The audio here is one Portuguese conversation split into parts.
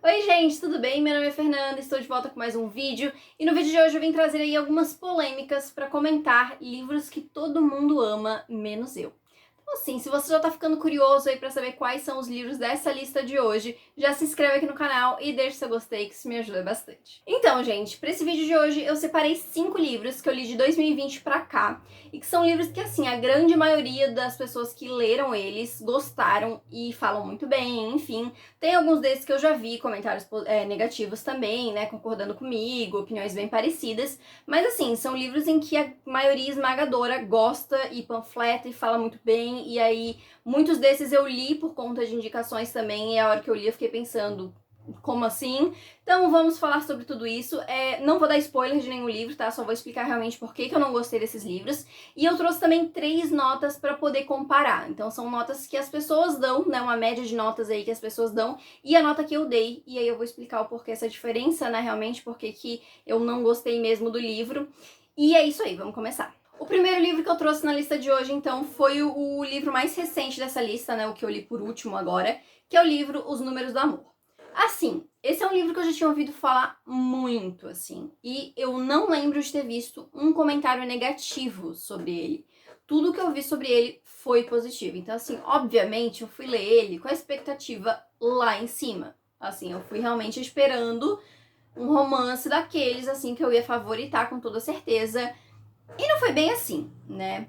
Oi gente, tudo bem? Meu nome é Fernanda, estou de volta com mais um vídeo e no vídeo de hoje eu vim trazer aí algumas polêmicas para comentar livros que todo mundo ama, menos eu. Então assim, se você já tá ficando curioso aí para saber quais são os livros dessa lista de hoje, já se inscreve aqui no canal e deixa seu gostei que isso me ajuda bastante. Então gente, para esse vídeo de hoje eu separei 5 livros que eu li de 2020 pra cá e que são livros que assim, a grande maioria das pessoas que leram eles gostaram e falam muito bem, enfim. Tem alguns desses que eu já vi comentários negativos também, né, concordando comigo, opiniões bem parecidas, mas assim, são livros em que a maioria esmagadora gosta e panfleta e fala muito bem, e aí muitos desses eu li por conta de indicações também, e a hora que eu li eu fiquei pensando, como assim? Então vamos falar sobre tudo isso. Não vou dar spoiler de nenhum livro, tá? Só vou explicar realmente por que eu não gostei desses livros. E eu trouxe também 3 notas para poder comparar. Então são notas que as pessoas dão, né? Uma média de notas aí que as pessoas dão e a nota que eu dei. E aí eu vou explicar o porquê essa diferença, né? Realmente, porque que eu não gostei mesmo do livro. E é isso aí, vamos começar. O primeiro livro que eu trouxe na lista de hoje, então, foi o livro mais recente dessa lista, né? O que eu li por último agora, que é o livro Os Números do Amor. Assim, esse é um livro que eu já tinha ouvido falar muito, assim, e eu não lembro de ter visto um comentário negativo sobre ele. Tudo que eu vi sobre ele foi positivo. Então, assim, obviamente, eu fui ler ele com a expectativa lá em cima. Assim, eu fui realmente esperando um romance daqueles, assim, que eu ia favoritar com toda certeza. E não foi bem assim, né?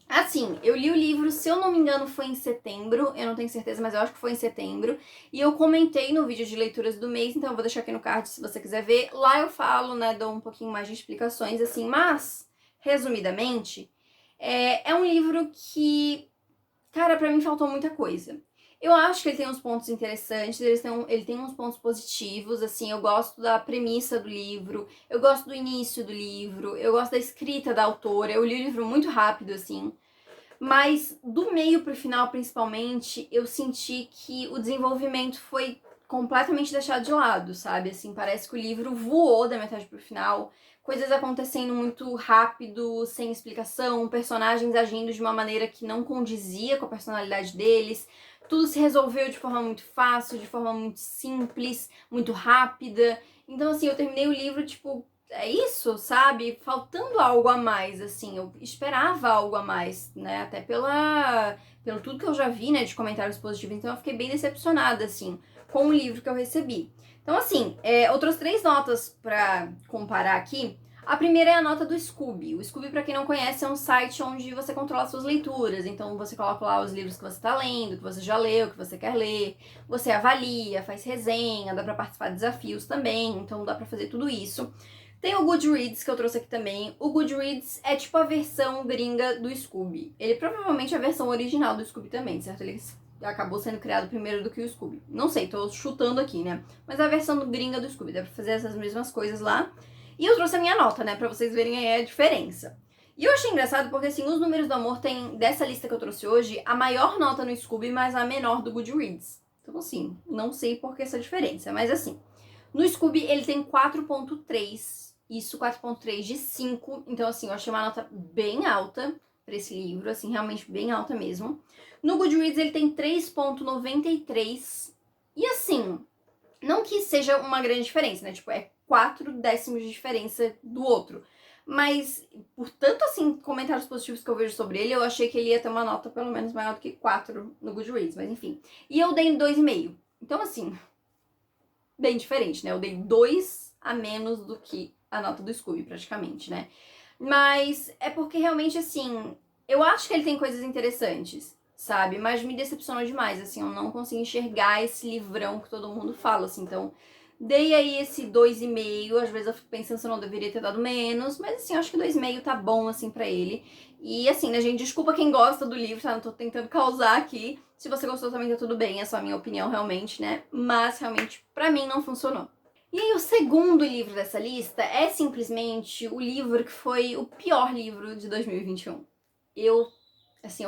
Assim, eu li o livro, se eu não me engano, foi em setembro, eu não tenho certeza, mas eu acho que foi em setembro, e eu comentei no vídeo de leituras do mês, então eu vou deixar aqui no card se você quiser ver. Lá eu falo, né, dou um pouquinho mais de explicações, assim, mas, resumidamente, é um livro que, cara, pra mim faltou muita coisa. Eu acho que ele tem uns pontos interessantes, ele tem uns pontos positivos, assim, eu gosto da premissa do livro, eu gosto do início do livro, eu gosto da escrita da autora, eu li o livro muito rápido, assim, mas do meio pro final, principalmente, eu senti que o desenvolvimento foi completamente deixado de lado, sabe? Assim, parece que o livro voou da metade pro final, coisas acontecendo muito rápido, sem explicação, personagens agindo de uma maneira que não condizia com a personalidade deles. Tudo se resolveu de forma muito fácil, de forma muito simples, muito rápida. Então, assim, eu terminei o livro, tipo, é isso, sabe? Faltando algo a mais, assim, eu esperava algo a mais, né? Até pelo tudo que eu já vi, né, de comentários positivos, então eu fiquei bem decepcionada, assim, com o livro que eu recebi. Então, assim, eu trouxe 3 notas pra comparar aqui. A primeira é a nota do Scooby. O Scooby, pra quem não conhece, é um site onde você controla suas leituras. Então, você coloca lá os livros que você tá lendo, que você já leu, que você quer ler. Você avalia, faz resenha, dá pra participar de desafios também. Então, dá pra fazer tudo isso. Tem o Goodreads, que eu trouxe aqui também. O Goodreads é tipo a versão gringa do Scooby. Ele provavelmente é a versão original do Scooby também, certo? Ele acabou sendo criado primeiro do que o Scooby. Não sei, tô chutando aqui, né? Mas é a versão gringa do Scooby. Dá pra fazer essas mesmas coisas lá. E eu trouxe a minha nota, né? Pra vocês verem aí a diferença. E eu achei engraçado porque, assim, os Números do Amor tem, dessa lista que eu trouxe hoje, a maior nota no Scooby, mas a menor do Goodreads. Então, assim, não sei por que essa diferença. Mas, assim, no Scooby ele tem 4.3, isso 4.3 de 5, então assim, eu achei uma nota bem alta pra esse livro, assim, realmente bem alta mesmo. No Goodreads ele tem 3.93, e assim, não que seja uma grande diferença, né, tipo, é 4 décimos de diferença do outro. Mas, por tanto, assim, comentários positivos que eu vejo sobre ele, eu achei que ele ia ter uma nota pelo menos maior do que 4 no Goodreads, mas enfim. E eu dei 2,5. Então, assim, bem diferente, né? Eu dei 2 a menos do que a nota do Scooby, praticamente, né? Mas é porque realmente, assim, eu acho que ele tem coisas interessantes, sabe? Mas me decepcionou demais, assim, eu não consigo enxergar esse livrão que todo mundo fala, assim, então dei aí esse 2,5, às vezes eu fico pensando se eu não deveria ter dado menos, mas assim, eu acho que 2,5 tá bom, assim, pra ele. E assim, né, gente, desculpa quem gosta do livro, tá? Não tô tentando causar aqui. Se você gostou também tá tudo bem, é só a minha opinião realmente, né? Mas realmente, pra mim, não funcionou. E aí, o segundo livro dessa lista é simplesmente o livro que foi o pior livro de 2021. Eu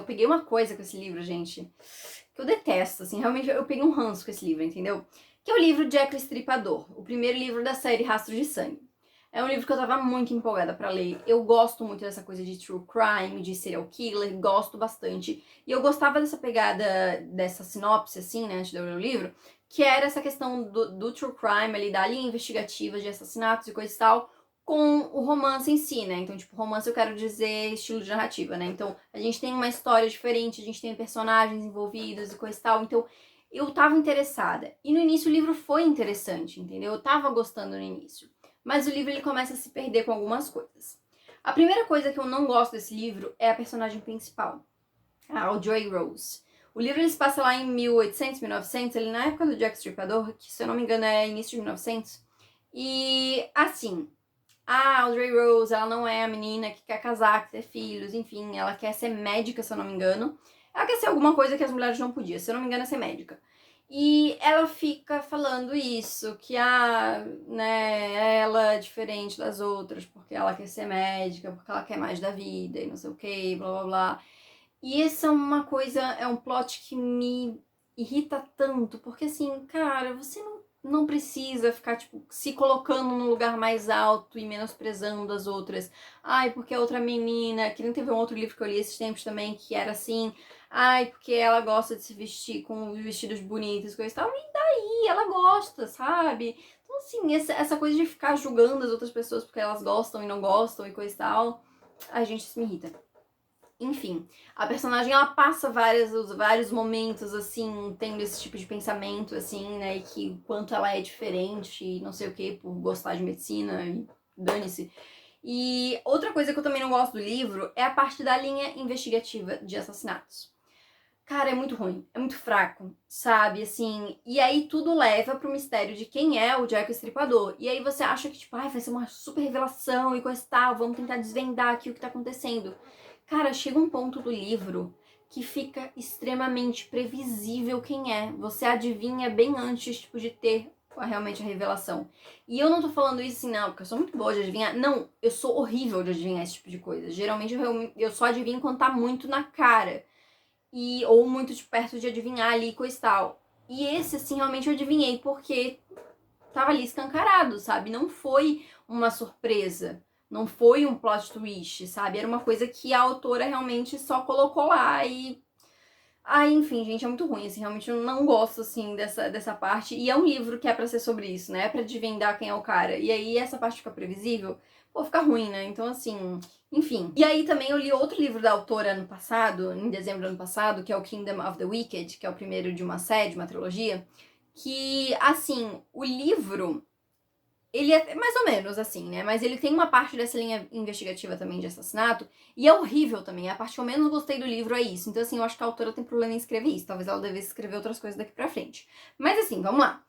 peguei uma coisa com esse livro, gente, que eu detesto, assim, realmente eu peguei um ranço com esse livro, entendeu? Que é o livro Jack o Estripador, o primeiro livro da série Rastros de Sangue. É um livro que eu tava muito empolgada pra ler. Eu gosto muito dessa coisa de true crime, de serial killer, gosto bastante. E eu gostava dessa pegada, dessa sinopse, assim, né, antes de eu ler o livro, que era essa questão do true crime ali, da linha investigativa de assassinatos e coisa e tal, com o romance em si, né? Então, tipo, romance eu quero dizer estilo de narrativa, né? Então, a gente tem uma história diferente, a gente tem personagens envolvidos e coisa e tal. Então, eu tava interessada. E no início o livro foi interessante, entendeu? Eu tava gostando no início. Mas o livro ele começa a se perder com algumas coisas. A primeira coisa que eu não gosto desse livro é a personagem principal, a Audrey Rose. O livro ele se passa lá em 1800, 1900, ali na época do Jack Stripador, que se eu não me engano é início de 1900. E assim, a Audrey Rose, ela não é a menina que quer casar, que ter filhos, enfim, ela quer ser médica, se eu não me engano. Ela quer ser alguma coisa que as mulheres não podiam, se eu não me engano é ser médica. E ela fica falando isso, que né, ela é diferente das outras, porque ela quer ser médica, porque ela quer mais da vida e não sei o que, blá blá blá. E essa é uma coisa, é um plot que me irrita tanto, porque assim, cara, você não precisa ficar, tipo, se colocando num lugar mais alto e menosprezando as outras. Ai, porque a outra menina, que nem teve um outro livro que eu li esses tempos também, que era assim, ai, porque ela gosta de se vestir com vestidos bonitos, coisa e tal, e daí? Ela gosta, sabe? Então, assim, essa coisa de ficar julgando as outras pessoas porque elas gostam e não gostam e coisa e tal, a gente, isso me irrita. Enfim, a personagem ela passa vários momentos assim, tendo esse tipo de pensamento, assim, né? E que o quanto ela é diferente e não sei o que, por gostar de medicina e dane-se. E outra coisa que eu também não gosto do livro é a parte da linha investigativa de assassinatos. Cara, é muito ruim, é muito fraco, sabe? Assim, e aí tudo leva pro mistério de quem é o Jack o Estripador. E aí você acha que, tipo, ai, vai ser uma super revelação e coisa e tal, vamos tentar desvendar aqui o que tá acontecendo. Cara, chega um ponto do livro que fica extremamente previsível quem é. Você adivinha bem antes, tipo, de ter realmente a revelação. E eu não tô falando isso assim, não, porque eu sou muito boa de adivinhar. Não, eu sou horrível de adivinhar esse tipo de coisa. Geralmente eu só adivinho quando tá muito na cara ou muito de perto de adivinhar ali, coisa e tal. E esse, assim, realmente eu adivinhei porque tava ali escancarado, sabe? Não foi uma surpresa, não foi um plot twist, sabe? Era uma coisa que a autora realmente só colocou lá e... Ah, enfim, gente, é muito ruim, assim, realmente eu não gosto, assim, dessa parte. E é um livro que é pra ser sobre isso, né? É pra desvendar quem é o cara. E aí essa parte fica previsível, pô, fica ruim, né? Então, assim, enfim. E aí também eu li outro livro da autora ano passado, em dezembro do ano passado, que é o Kingdom of the Wicked, que é o primeiro de uma série, de uma trilogia, que, assim, o livro... Ele é mais ou menos assim, né? Mas ele tem uma parte dessa linha investigativa também de assassinato. E é horrível também. A parte que eu menos gostei do livro é isso. Então, assim, eu acho que a autora tem problema em escrever isso. Talvez ela devesse escrever outras coisas daqui pra frente. Mas, assim, vamos lá.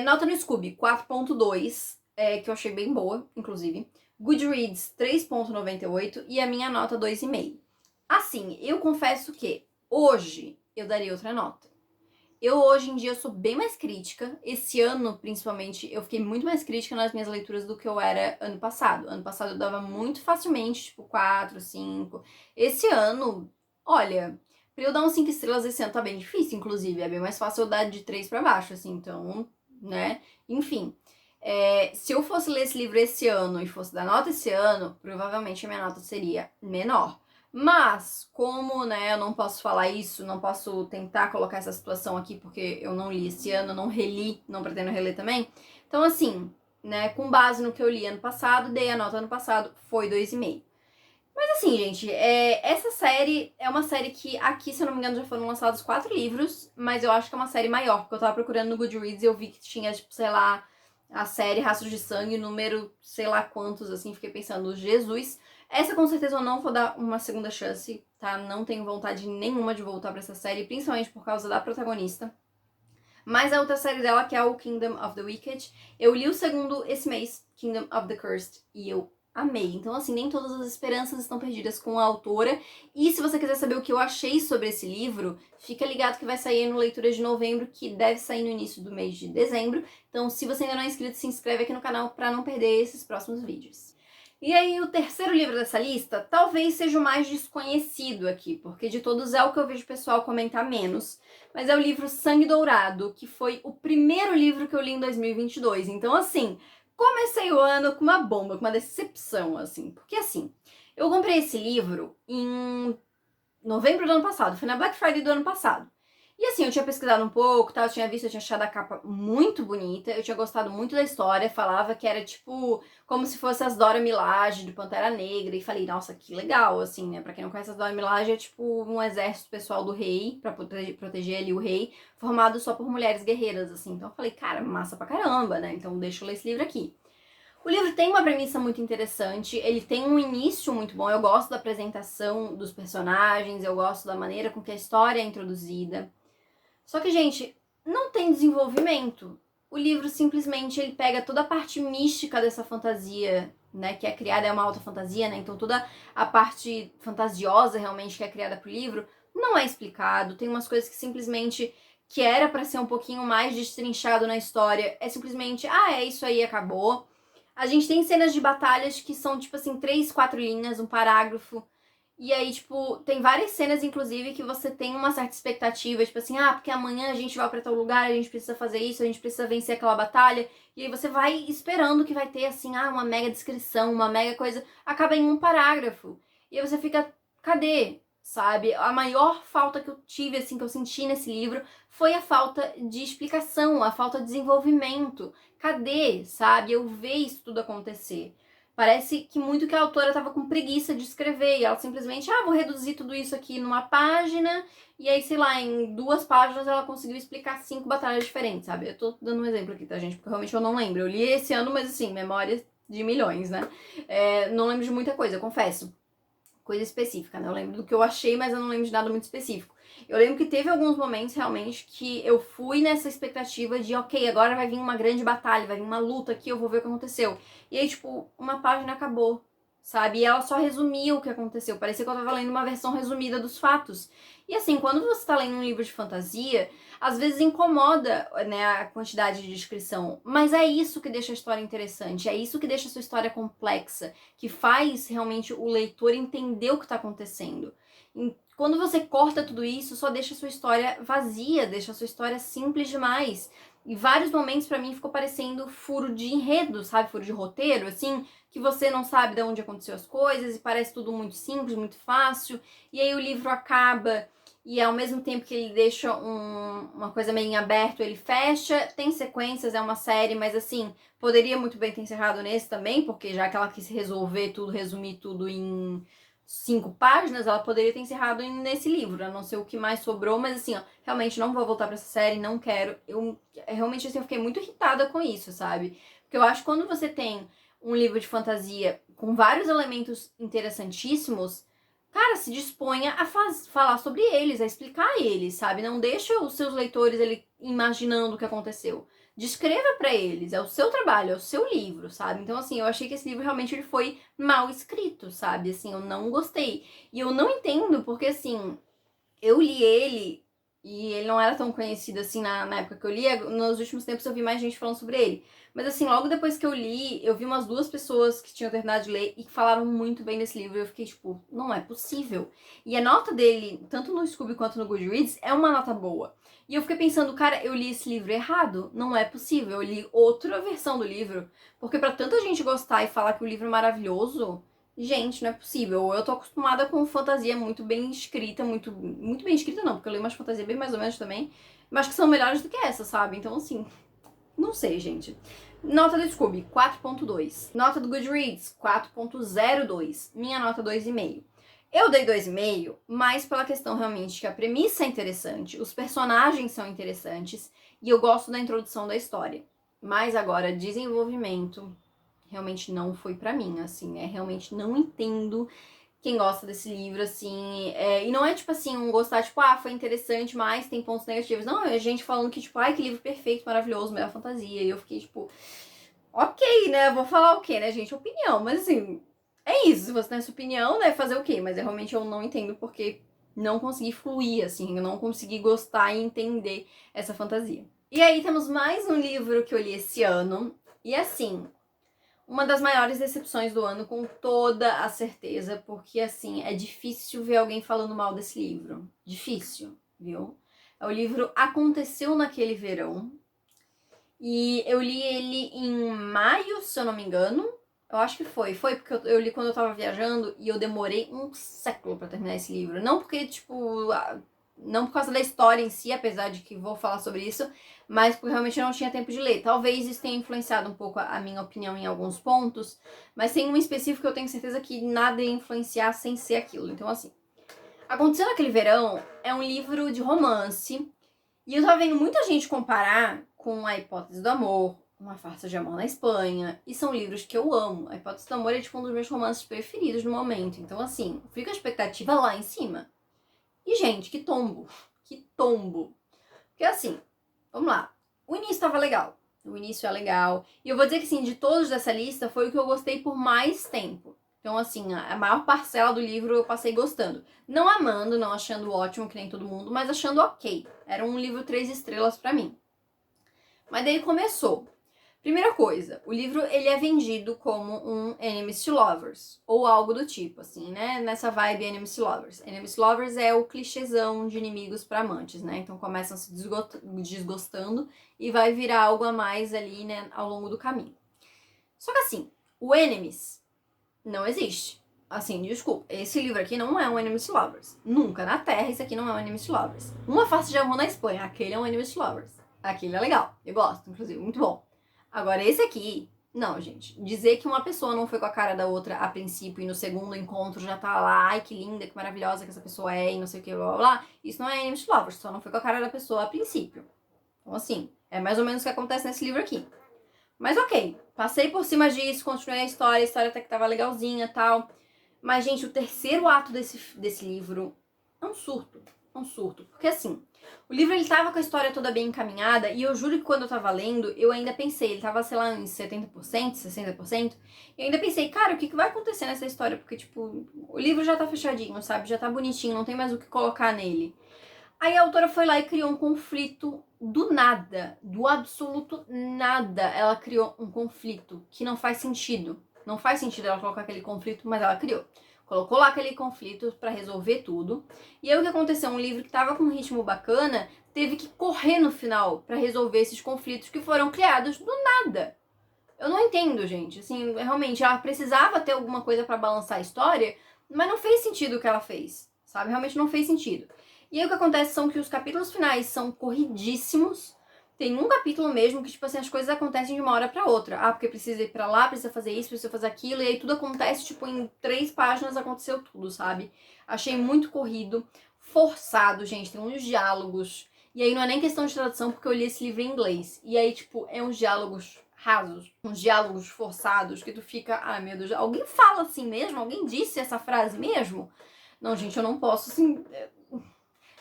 Nota no Scooby, 4.2, que eu achei bem boa, inclusive. Goodreads, 3.98. E a minha nota, 2,5. Assim, eu confesso que hoje eu daria outra nota. Eu, hoje em dia, sou bem mais crítica. Esse ano, principalmente, eu fiquei muito mais crítica nas minhas leituras do que eu era ano passado. Ano passado eu dava muito facilmente, tipo, 4, 5. Esse ano, olha, pra eu dar uns 5 estrelas esse ano tá bem difícil, inclusive. É bem mais fácil eu dar de 3 pra baixo, assim, então, né? Enfim. Se eu fosse ler esse livro esse ano e fosse dar nota esse ano, provavelmente a minha nota seria menor. Mas, como, né, eu não posso falar isso, não posso tentar colocar essa situação aqui porque eu não li esse ano, não reli, não pretendo reler também. Então, assim, né, com base no que eu li ano passado, dei a nota ano passado, foi 2,5. Mas assim, gente, essa série é uma série que aqui, se eu não me engano, já foram lançados 4 livros, mas eu acho que é uma série maior, porque eu tava procurando no Goodreads e eu vi que tinha, tipo, sei lá, a série Rastros de Sangue, número sei lá quantos, assim, fiquei pensando, Jesus. Essa com certeza eu não vou dar uma segunda chance, tá? Não tenho vontade nenhuma de voltar pra essa série, principalmente por causa da protagonista. Mas a outra série dela, que é o Kingdom of the Wicked, eu li o segundo esse mês, Kingdom of the Cursed, e eu amei. Então, assim, nem todas as esperanças estão perdidas com a autora. E se você quiser saber o que eu achei sobre esse livro, fica ligado que vai sair no Leitura de Novembro, que deve sair no início do mês de dezembro. Então, se você ainda não é inscrito, se inscreve aqui no canal para não perder esses próximos vídeos. E aí, o terceiro livro dessa lista talvez seja o mais desconhecido aqui, porque de todos é o que eu vejo o pessoal comentar menos, mas é o livro Sangue Dourado, que foi o primeiro livro que eu li em 2022. Então, assim, comecei o ano com uma bomba, com uma decepção, assim. Porque, assim, eu comprei esse livro em novembro do ano passado, foi na Black Friday do ano passado. E assim, eu tinha pesquisado um pouco, tal, eu tinha visto, eu tinha achado a capa muito bonita, eu tinha gostado muito da história, falava que era tipo como se fosse as Dora Milaje do Pantera Negra, e falei, nossa, que legal, assim, né? Pra quem não conhece, as Dora Milaje é tipo um exército pessoal do rei, pra proteger ali o rei, formado só por mulheres guerreiras, assim. Então eu falei, cara, massa pra caramba, né? Então deixa eu ler esse livro aqui. O livro tem uma premissa muito interessante, ele tem um início muito bom, eu gosto da apresentação dos personagens, eu gosto da maneira com que a história é introduzida. Só que, gente, não tem desenvolvimento. O livro simplesmente ele pega toda a parte mística dessa fantasia, né, que é criada, é uma alta fantasia, né? Então toda a parte fantasiosa realmente que é criada pro livro não é explicado. Tem umas coisas que simplesmente que era para ser um pouquinho mais destrinchado na história, é simplesmente, é isso aí, acabou. A gente tem cenas de batalhas que são, tipo assim, 3, 4 linhas, um parágrafo. E aí, tipo, tem várias cenas, inclusive, que você tem uma certa expectativa, tipo assim, porque amanhã a gente vai pra tal lugar, a gente precisa fazer isso, a gente precisa vencer aquela batalha. E aí você vai esperando que vai ter, assim, uma mega descrição, uma mega coisa. Acaba em um parágrafo. E aí você fica, cadê? Sabe? A maior falta que eu tive, assim, que eu senti nesse livro foi a falta de explicação, a falta de desenvolvimento. Cadê, sabe? Eu ver isso tudo acontecer. Parece que muito que a autora tava com preguiça de escrever e ela simplesmente, vou reduzir tudo isso aqui numa página e aí, sei lá, em 2 páginas ela conseguiu explicar 5 batalhas diferentes, sabe? Eu tô dando um exemplo aqui, tá, gente? Porque realmente eu não lembro. Eu li esse ano, mas assim, memória de milhões, né? Não lembro de muita coisa, eu confesso. Coisa específica, né? Eu lembro do que eu achei, mas eu não lembro de nada muito específico. Eu lembro que teve alguns momentos realmente que eu fui nessa expectativa de, ok, agora vai vir uma grande batalha, vai vir uma luta aqui, eu vou ver o que aconteceu. E aí, tipo, uma página acabou, sabe? E ela só resumia o que aconteceu. Parecia que eu tava lendo uma versão resumida dos fatos. E assim, quando você tá lendo um livro de fantasia, às vezes incomoda, né, a quantidade de descrição. Mas é isso que deixa a história interessante, é isso que deixa a sua história complexa, que faz realmente o leitor entender o que tá acontecendo. Quando você corta tudo isso, só deixa a sua história vazia, deixa a sua história simples demais. E vários momentos pra mim ficou parecendo furo de enredo, sabe? Furo de roteiro, assim, que você não sabe de onde aconteceu as coisas e parece tudo muito simples, muito fácil. E aí o livro acaba e ao mesmo tempo que ele deixa uma coisa meio em aberto, ele fecha. Tem sequências, é uma série, mas assim, poderia muito bem ter encerrado nesse também, porque já que ela quis resolver tudo, resumir tudo em 5 páginas, ela poderia ter encerrado nesse livro, a não ser o que mais sobrou, mas assim, realmente não vou voltar pra essa série, não quero. Eu realmente assim, eu fiquei muito irritada com isso, sabe? Porque eu acho que quando você tem um livro de fantasia com vários elementos interessantíssimos, cara, se disponha a falar sobre eles, a explicar eles, sabe? Não deixa os seus leitores ali imaginando o que aconteceu. Descreva para eles, é o seu trabalho, é o seu livro, sabe? Então, assim, eu achei que esse livro realmente ele foi mal escrito, sabe? Assim, eu não gostei. E eu não entendo porque, assim, eu li ele e ele não era tão conhecido assim na época que eu li. Nos últimos tempos eu vi mais gente falando sobre ele. Mas assim, logo depois que eu li, eu vi umas 2 pessoas que tinham terminado de ler e que falaram muito bem desse livro. E eu fiquei tipo, não é possível. E a nota dele, tanto no Scooby quanto no Goodreads, é uma nota boa. E eu fiquei pensando, cara, eu li esse livro errado? Não é possível. Eu li outra versão do livro. Porque pra tanta gente gostar e falar que o livro é maravilhoso, gente, não é possível. Eu tô acostumada com fantasia muito bem escrita, muito bem escrita não, porque eu leio umas fantasias bem mais ou menos também, mas que são melhores do que essa, sabe? Então, assim, não sei, gente. Nota do Scooby, 4.2. Nota do Goodreads, 4.02. Minha nota, 2,5. Eu dei 2,5, mas pela questão realmente que a premissa é interessante, os personagens são interessantes e eu gosto da introdução da história. Mas agora, desenvolvimento realmente não foi pra mim, assim, né? Realmente não entendo quem gosta desse livro, assim. E não é tipo assim, um gostar, tipo, foi interessante, mas tem pontos negativos. Não, é gente falando que, tipo, que livro perfeito, maravilhoso, melhor fantasia. E eu fiquei, tipo, ok, né? Vou falar o quê, né, gente? Opinião, mas assim, é isso. Se você tem essa opinião, né? Fazer o quê? Mas realmente eu não entendo porque não consegui fluir, assim, eu não consegui gostar e entender essa fantasia. E aí temos mais um livro que eu li esse ano. E assim, uma das maiores decepções do ano, com toda a certeza, porque assim, é difícil ver alguém falando mal desse livro. Difícil, viu? É o livro Aconteceu Naquele Verão. E eu li ele em maio, se eu não me engano. Eu acho que foi. Foi porque eu li quando eu tava viajando e eu demorei um século pra terminar esse livro. Não porque, tipo, não por causa da história em si, apesar de que vou falar sobre isso, mas porque realmente eu não tinha tempo de ler. Talvez isso tenha influenciado um pouco a minha opinião em alguns pontos, mas tem um específico que eu tenho certeza que nada ia influenciar sem ser aquilo. Então, assim, Aconteceu Naquele Verão é um livro de romance e eu tava vendo muita gente comparar com A Hipótese do Amor, Uma Farsa de Amor na Espanha, e são livros que eu amo. A Hipótese do Amor é tipo um dos meus romances preferidos no momento, então assim, fica a expectativa lá em cima. E gente, que tombo, que tombo. Porque assim, vamos lá, o início tava legal, o início é legal, e eu vou dizer que assim, de todos dessa lista foi o que eu gostei por mais tempo. Então, assim, a maior parcela do livro eu passei gostando. Não amando, não achando ótimo, que nem todo mundo, mas achando ok. Era um livro 3 estrelas pra mim. Mas daí começou. Primeira coisa, o livro ele é vendido como um Enemies to Lovers, ou algo do tipo, assim, né? Nessa vibe Enemies to Lovers. Enemies to Lovers é o clichêzão de inimigos para amantes, né? Então começam se desgostando e vai virar algo a mais ali, né, ao longo do caminho. Só que assim, o Enemies não existe. Assim, desculpa, esse livro aqui não é um Enemies to Lovers. Nunca na Terra esse aqui não é um Enemies to Lovers. Uma Face de Amor na Espanha, aquele é um Enemies to Lovers. Aquele é legal, eu gosto, inclusive, muito bom. Agora, esse aqui, não, gente. Dizer que uma pessoa não foi com a cara da outra a princípio e no segundo encontro já tá lá, ai que linda, que maravilhosa que essa pessoa é e não sei o que, blá blá blá. Isso não é Enemies to Lovers, só não foi com a cara da pessoa a princípio. Então, assim, é mais ou menos o que acontece nesse livro aqui. Mas ok, passei por cima disso, continuei a história até que tava legalzinha e tal. Mas, gente, o terceiro ato desse livro é um surto. É um surto. Porque assim, o livro ele tava com a história toda bem encaminhada e eu juro que quando eu tava lendo, eu ainda pensei, ele tava, sei lá, em 70%, 60%, e eu ainda pensei, cara, o que vai acontecer nessa história? Porque, tipo, o livro já tá fechadinho, sabe? Já tá bonitinho, não tem mais o que colocar nele. Aí a autora foi lá e criou um conflito do nada, do absoluto nada. Ela criou um conflito que não faz sentido. Não faz sentido ela colocar aquele conflito, mas ela criou. Colocou lá aquele conflito para resolver tudo. E aí o que aconteceu? Um livro que tava com um ritmo bacana teve que correr no final para resolver esses conflitos que foram criados do nada. Eu não entendo, gente. Assim, realmente, ela precisava ter alguma coisa para balançar a história, mas não fez sentido o que ela fez, sabe? Realmente não fez sentido. E aí o que acontece são que os capítulos finais são corridíssimos. Tem um capítulo mesmo que, tipo assim, as coisas acontecem de uma hora pra outra. Ah, porque precisa ir pra lá, precisa fazer isso, precisa fazer aquilo. E aí tudo acontece, tipo, em 3 páginas aconteceu tudo, sabe? Achei muito corrido, forçado, gente. Tem uns diálogos. E aí não é nem questão de tradução, porque eu li esse livro em inglês. E aí, tipo, é uns diálogos rasos, uns diálogos forçados, que tu fica, ai meu Deus, alguém fala assim mesmo? Alguém disse essa frase mesmo? Não, gente, eu não posso, assim...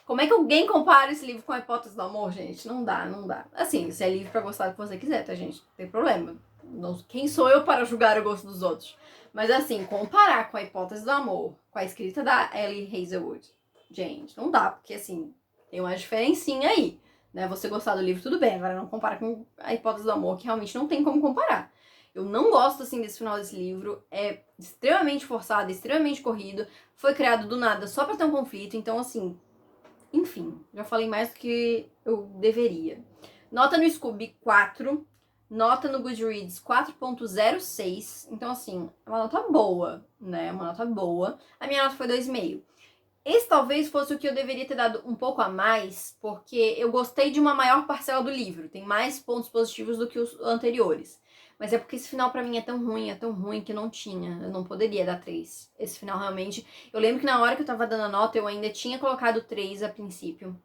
Como é que alguém compara esse livro com A Hipótese do Amor, gente? Não dá, não dá. Assim, se é livro pra gostar do que você quiser, tá, gente? Não tem problema. Não, quem sou eu para julgar o gosto dos outros? Mas assim, comparar com A Hipótese do Amor, com a escrita da Ellie Hazelwood, gente, não dá, porque assim, tem uma diferencinha aí, né? Você gostar do livro, tudo bem, agora não compara com A Hipótese do Amor, que realmente não tem como comparar. Eu não gosto, assim, desse final desse livro, é extremamente forçado, extremamente corrido, foi criado do nada só pra ter um conflito, então assim... Enfim, já falei mais do que eu deveria. Nota no Scooby 4, nota no Goodreads 4.06. Então, assim, é uma nota boa, né? Uma nota boa. A minha nota foi 2,5. Esse talvez fosse o que eu deveria ter dado um pouco a mais, porque eu gostei de uma maior parcela do livro. Tem mais pontos positivos do que os anteriores. Mas é porque esse final pra mim é tão ruim que não tinha. Eu não poderia dar 3. Esse final realmente... Eu lembro que na hora que eu tava dando a nota, eu ainda tinha colocado 3 a princípio.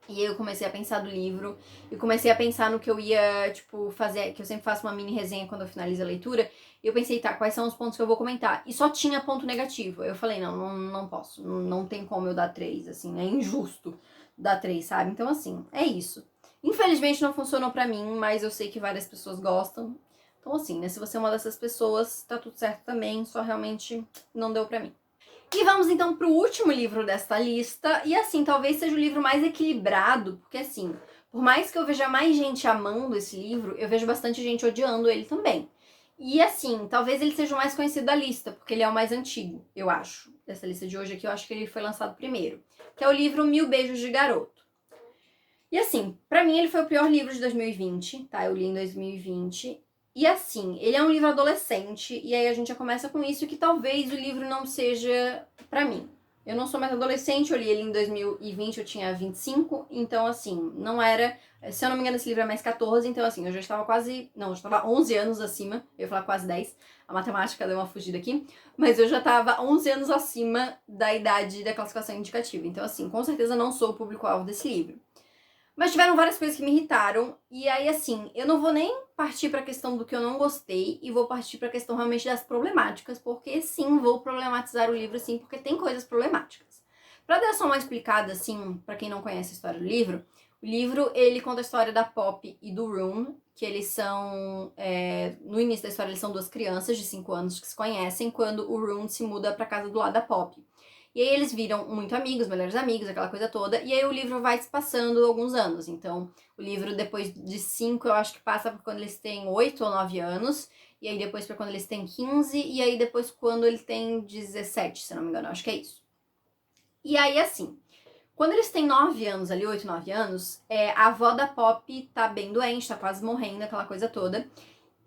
E aí eu comecei a pensar do livro, e comecei a pensar no que eu ia, tipo, fazer, que eu sempre faço uma mini resenha quando eu finalizo a leitura, e eu pensei, tá, quais são os pontos que eu vou comentar? E só tinha ponto negativo. Eu falei, não posso, não tem como eu dar 3, assim, é injusto dar 3, sabe? Então, assim, é isso. Infelizmente não funcionou pra mim, mas eu sei que várias pessoas gostam. Então, assim, né, se você é uma dessas pessoas, tá tudo certo também, só realmente não deu pra mim. E vamos então pro último livro desta lista, e assim, talvez seja o livro mais equilibrado, porque assim, por mais que eu veja mais gente amando esse livro, eu vejo bastante gente odiando ele também. E assim, talvez ele seja o mais conhecido da lista, porque ele é o mais antigo, eu acho. Dessa lista de hoje aqui, eu acho que ele foi lançado primeiro. Que é o livro Mil Beijos de Garoto. E assim, pra mim ele foi o pior livro de 2020, tá? Eu li em 2020. E assim, ele é um livro adolescente, e aí a gente já começa com isso, que talvez o livro não seja pra mim. Eu não sou mais adolescente, eu li ele em 2020, eu tinha 25, então assim, não era... Se eu não me engano, esse livro é mais 14, então assim, eu já estava quase... Não, eu já estava 11 anos acima, eu ia falar quase 10, a matemática deu uma fugida aqui, mas eu já estava 11 anos acima da idade da classificação indicativa, então assim, com certeza não sou o público-alvo desse livro. Mas tiveram várias coisas que me irritaram, e aí assim, eu não vou nem partir pra questão do que eu não gostei, e vou partir pra questão realmente das problemáticas, porque sim, vou problematizar o livro sim, porque tem coisas problemáticas. Pra dar só uma explicada assim, pra quem não conhece a história do livro, o livro ele conta a história da Poppy e do Rune, que eles são, no início da história eles são duas crianças de 5 anos que se conhecem, quando o Rune se muda pra casa do lado da Poppy. E aí eles viram muito amigos, melhores amigos, aquela coisa toda. E aí o livro vai se passando alguns anos. Então, o livro, depois de 5, eu acho que passa por quando eles têm 8 ou 9 anos. E aí depois para quando eles têm 15. E aí depois quando ele tem 17, se não me engano. Acho que é isso. E aí, assim, quando eles têm 9 anos ali, 8, 9 anos, a avó da Poppy tá bem doente, tá quase morrendo, aquela coisa toda.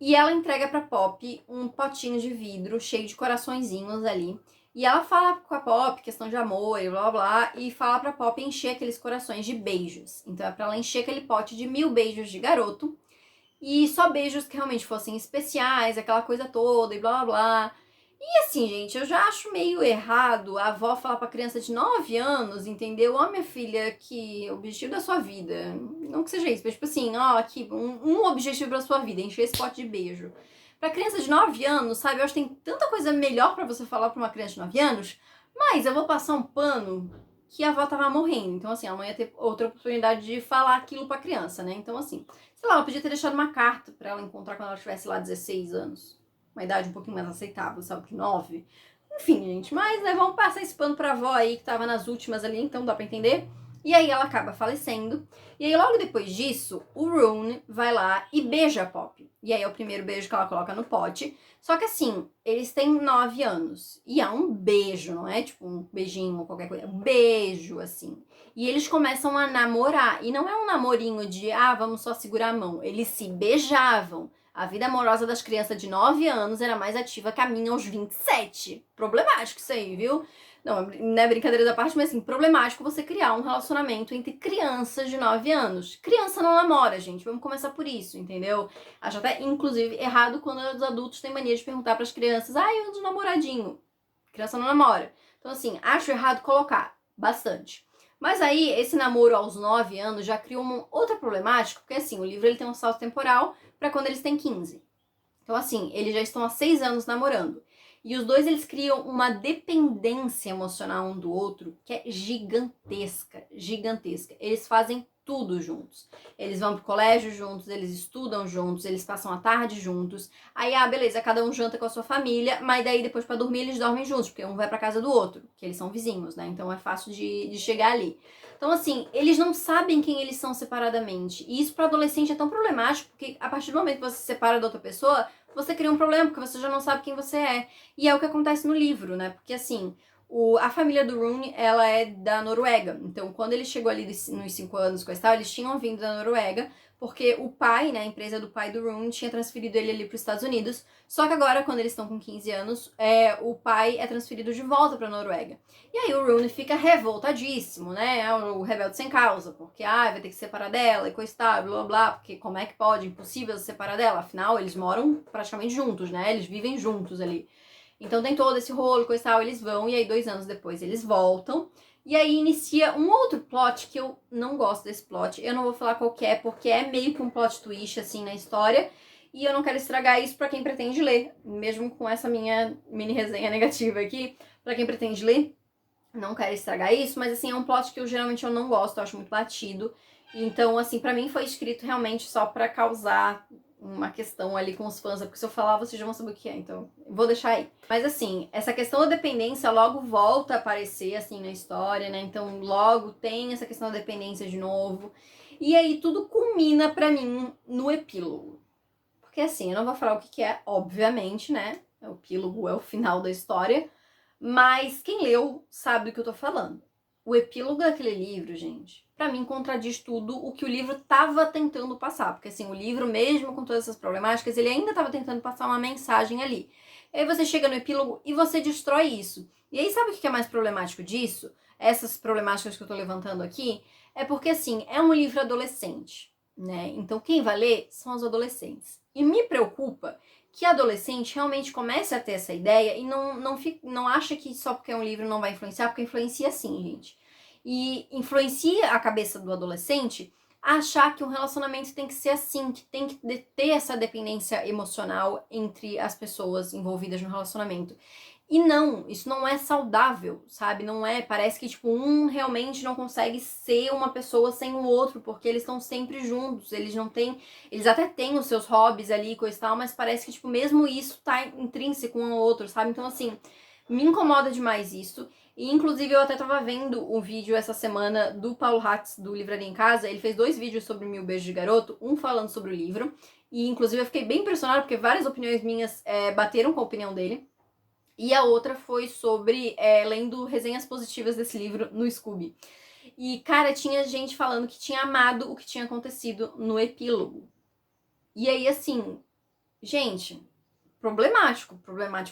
E ela entrega pra Poppy um potinho de vidro cheio de coraçõezinhos ali. E ela fala com a Poppy, questão de amor e blá blá blá, e fala pra Poppy encher aqueles corações de beijos. Então é pra ela encher aquele pote de 1000 beijos de garoto. E só beijos que realmente fossem especiais, aquela coisa toda e blá blá blá. E assim, gente, eu já acho meio errado a avó falar pra criança de 9 anos, entendeu? Ó, minha filha, que objetivo da sua vida. Não que seja isso, mas tipo assim, ó, aqui, um objetivo pra sua vida, encher esse pote de beijo. Pra criança de 9 anos, sabe? Eu acho que tem tanta coisa melhor pra você falar pra uma criança de 9 anos, mas eu vou passar um pano que a avó tava morrendo. Então, assim, ela não ia ter outra oportunidade de falar aquilo pra criança, né? Então, assim, sei lá, ela podia ter deixado uma carta pra ela encontrar quando ela tivesse lá 16 anos. Uma idade um pouquinho mais aceitável, sabe? Que 9. Enfim, gente, mas né, vamos passar esse pano pra avó aí que tava nas últimas ali, então dá pra entender. E aí ela acaba falecendo. E aí logo depois disso, o Rune vai lá e beija a Poppy. E aí é o primeiro beijo que ela coloca no pote. Só que assim, eles têm 9 anos. E é um beijo, não é tipo um beijinho ou qualquer coisa. É um beijo, assim. E eles começam a namorar. E não é um namorinho de, vamos só segurar a mão. Eles se beijavam. A vida amorosa das crianças de 9 anos era mais ativa que a minha aos 27. Problemático isso aí, viu? Não é brincadeira da parte, mas assim, problemático você criar um relacionamento entre crianças de 9 anos. Criança não namora, gente. Vamos começar por isso, entendeu? Acho até, inclusive, errado quando os adultos têm mania de perguntar para as crianças: eu ando de namoradinho. Criança não namora. Então, assim, acho errado colocar bastante. Mas aí, esse namoro aos 9 anos já criou uma outra problemática, porque assim, o livro ele tem um salto temporal para quando eles têm 15. Então, assim, eles já estão há 6 anos namorando. E os dois, eles criam uma dependência emocional um do outro que é gigantesca, gigantesca. Eles fazem tudo juntos. Eles vão pro colégio juntos, eles estudam juntos, eles passam a tarde juntos. Aí, beleza, cada um janta com a sua família, mas daí depois pra dormir eles dormem juntos, porque um vai pra casa do outro, que eles são vizinhos, né? Então é fácil de chegar ali. Então, assim, eles não sabem quem eles são separadamente. E isso para adolescente é tão problemático, porque a partir do momento que você se separa da outra pessoa, você cria um problema, porque você já não sabe quem você é. E é o que acontece no livro, né? Porque, assim, a família do Rune, ela é da Noruega. Então, quando ele chegou ali nos 5 anos, eles tinham vindo da Noruega, porque o pai, né, a empresa do pai do Rune, tinha transferido ele ali para os Estados Unidos. Só que agora, quando eles estão com 15 anos, o pai é transferido de volta para a Noruega. E aí o Rune fica revoltadíssimo, né? O rebelde sem causa, porque vai ter que se separar dela e coisa e tal, blá blá, porque como é que pode? Impossível se separar dela. Afinal, eles moram praticamente juntos, né? Eles vivem juntos ali. Então tem todo esse rolo, coisa e tal, eles vão, e aí 2 anos depois eles voltam. E aí inicia um outro plot que eu não gosto desse plot. Eu não vou falar qual que é, porque é meio que um plot twist, assim, na história. E eu não quero estragar isso pra quem pretende ler. Mesmo com essa minha mini resenha negativa aqui, pra quem pretende ler, não quero estragar isso, mas assim, é um plot que eu geralmente eu não gosto, eu acho muito batido. Então, assim, pra mim foi escrito realmente só pra causar uma questão ali com os fãs, porque se eu falar, vocês já vão saber o que é, então vou deixar aí. Mas assim, essa questão da dependência logo volta a aparecer, assim, na história, né? Então logo tem essa questão da dependência de novo. E aí tudo culmina pra mim no epílogo. Porque assim, eu não vou falar o que é, obviamente, né? O epílogo é o final da história. Mas quem leu sabe do que eu tô falando. o epílogo daquele livro, gente, pra mim contradiz tudo o que o livro tava tentando passar. Porque assim, o livro, mesmo com todas essas problemáticas, ele ainda tava tentando passar uma mensagem ali. E aí você chega no epílogo e você destrói isso. E aí sabe o que é mais problemático disso? Essas problemáticas que eu tô levantando aqui, é porque assim, é um livro adolescente, né? Então quem vai ler são os adolescentes. E me preocupa que adolescente realmente comece a ter essa ideia e não acha que só porque é um livro não vai influenciar, porque influencia sim, gente. E influencia a cabeça do adolescente a achar que um relacionamento tem que ser assim, que tem que ter essa dependência emocional entre as pessoas envolvidas no relacionamento. E não, isso não é saudável, sabe? Não é, parece que tipo um realmente não consegue ser uma pessoa sem o outro, porque eles estão sempre juntos, eles não têm, eles até têm os seus hobbies ali e coisa e tal, mas parece que tipo mesmo isso tá intrínseco um ao outro, sabe? Então assim, me incomoda demais isso. E inclusive eu até tava vendo um vídeo essa semana do Paulo Hatz, do Livraria em Casa. Ele fez 2 vídeos sobre Mil Beijos de Garoto, um falando sobre o livro, e inclusive eu fiquei bem impressionada porque várias opiniões minhas bateram com a opinião dele. E a outra foi sobre lendo resenhas positivas desse livro no Scooby. E, cara, tinha gente falando que tinha amado o que tinha acontecido no epílogo. E aí, assim, gente, problemático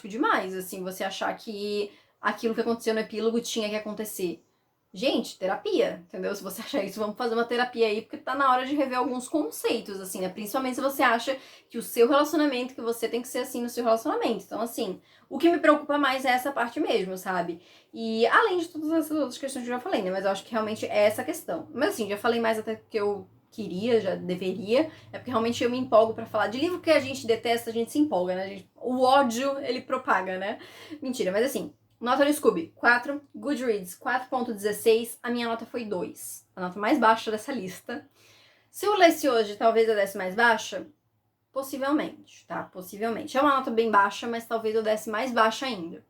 demais, assim, você achar que aquilo que aconteceu no epílogo tinha que acontecer. Gente, terapia, entendeu? Se você achar isso, vamos fazer uma terapia aí, porque tá na hora de rever alguns conceitos, assim, né? Principalmente se você acha que o seu relacionamento, que você tem que ser assim no seu relacionamento. Então, assim, o que me preocupa mais é essa parte mesmo, sabe? E além de todas essas outras questões que eu já falei, né? Mas eu acho que realmente é essa questão. Mas assim, já falei mais até que eu queria, já deveria. É porque realmente eu me empolgo pra falar de livro que a gente detesta, a gente se empolga, né? O ódio, ele propaga, né? Mentira, mas assim, nota no Scooby, 4. Goodreads, 4.16. A minha nota foi 2. A nota mais baixa dessa lista. Se eu lesse hoje, talvez eu desse mais baixa? Possivelmente, tá? Possivelmente. É uma nota bem baixa, mas talvez eu desse mais baixa ainda.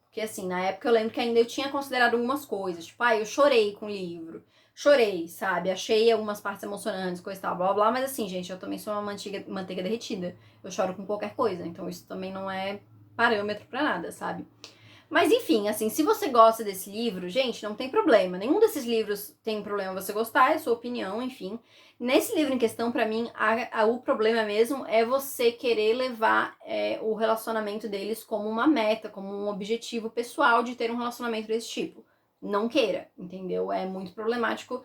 Porque assim, na época eu lembro que ainda eu tinha considerado algumas coisas. Tipo, eu chorei com o livro. Chorei, sabe? Achei algumas partes emocionantes, coisa e tal, blá blá blá. Mas assim, gente, eu também sou uma manteiga derretida. Eu choro com qualquer coisa. Então isso também não é parâmetro pra nada, sabe? Mas enfim, assim, se você gosta desse livro, gente, não tem problema. Nenhum desses livros tem problema você gostar, é sua opinião, enfim. Nesse livro em questão, pra mim, o problema mesmo é você querer levar o relacionamento deles como uma meta, como um objetivo pessoal de ter um relacionamento desse tipo. Não queira, entendeu? É muito problemático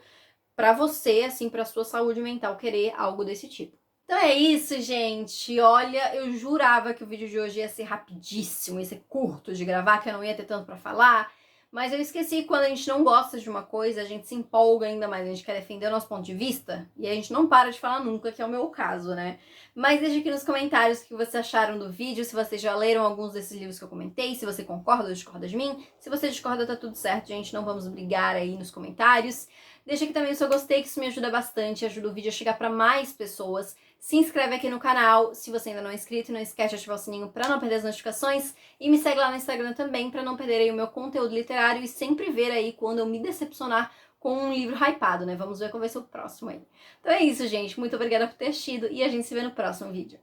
pra você, assim, pra sua saúde mental, querer algo desse tipo. Então é isso, gente. Olha, eu jurava que o vídeo de hoje ia ser rapidíssimo, ia ser curto de gravar, que eu não ia ter tanto pra falar. Mas eu esqueci que quando a gente não gosta de uma coisa, a gente se empolga ainda mais, a gente quer defender o nosso ponto de vista e a gente não para de falar nunca, que é o meu caso, né? Mas deixa aqui nos comentários o que vocês acharam do vídeo, se vocês já leram alguns desses livros que eu comentei, se você concorda ou discorda de mim. Se você discorda, tá tudo certo, gente, não vamos brigar aí nos comentários. Deixa aqui também o seu gostei, que isso me ajuda bastante, ajuda o vídeo a chegar pra mais pessoas. Se inscreve aqui no canal se você ainda não é inscrito, não esquece de ativar o sininho para não perder as notificações e me segue lá no Instagram também para não perder aí o meu conteúdo literário e sempre ver aí quando eu me decepcionar com um livro hypado, né? Vamos ver qual vai ser o próximo aí. Então é isso, gente. Muito obrigada por ter assistido e a gente se vê no próximo vídeo.